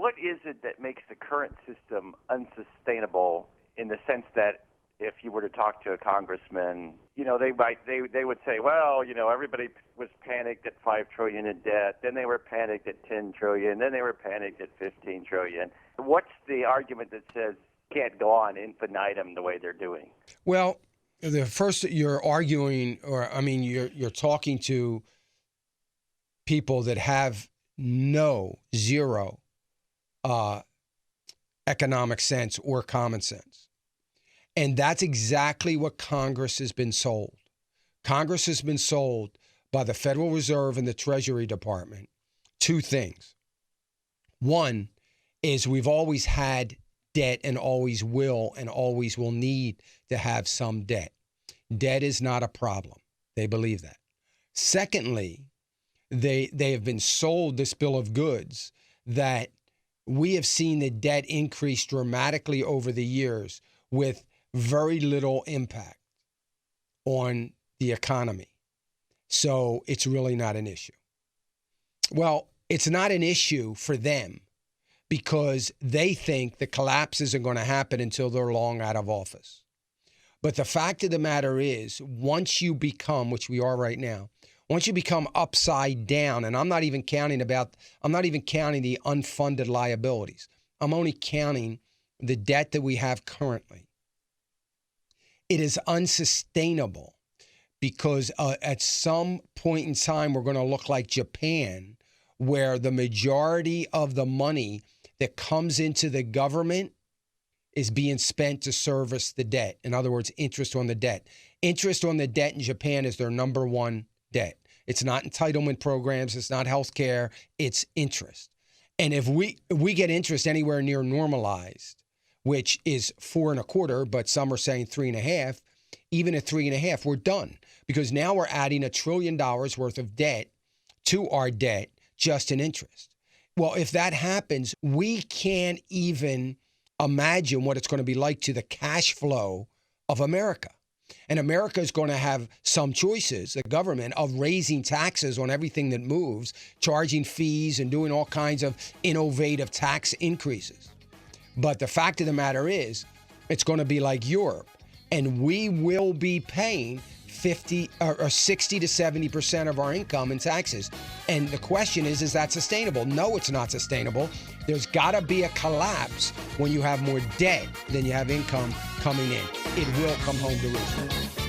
what is it that makes the current system unsustainable in the sense that if you were to talk to a congressman, they would say, well, everybody was panicked at $5 trillion in debt, then they were panicked at $10 trillion, then they were panicked at $15 trillion. What's the argument that says can't go on infinitum the way they're doing? Well, the first you're arguing, you're talking to people that have zero economic sense or common sense. And that's exactly what Congress has been sold. Congress has been sold by the Federal Reserve and the Treasury Department two things. One is we've always had debt and always will need to have some debt. Debt is not a problem. They believe that. Secondly, they have been sold this bill of goods that we have seen the debt increase dramatically over the years with very little impact on the economy. So it's really not an issue. Well, it's not an issue for them because they think the collapse isn't going to happen until they're long out of office. But the fact of the matter is, once you become, which we are right now, once you become upside down, and I'm not even counting the unfunded liabilities. I'm only counting the debt that we have currently. It is unsustainable because at some point in time, we're going to look like Japan, where the majority of the money that comes into the government is being spent to service the debt. In other words, interest on the debt. Interest on the debt in Japan is their number one debt. It's not entitlement programs. It's not health care. It's interest. And if we get interest anywhere near normalized, which is 4.25%, but some are saying 3.5%, even at 3.5%, we're done. Because now we're adding $1 trillion worth of debt to our debt just in interest. Well, if that happens, we can't even imagine what it's going to be like to the cash flow of America. And America is going to have some choices, the government, of raising taxes on everything that moves, charging fees and doing all kinds of innovative tax increases. But the fact of the matter is, it's going to be like Europe, and we will be paying 60 to 70% of our income in taxes. And the question is that sustainable? No, it's not sustainable. There's got to be a collapse when you have more debt than you have income coming in. It will come home to roost.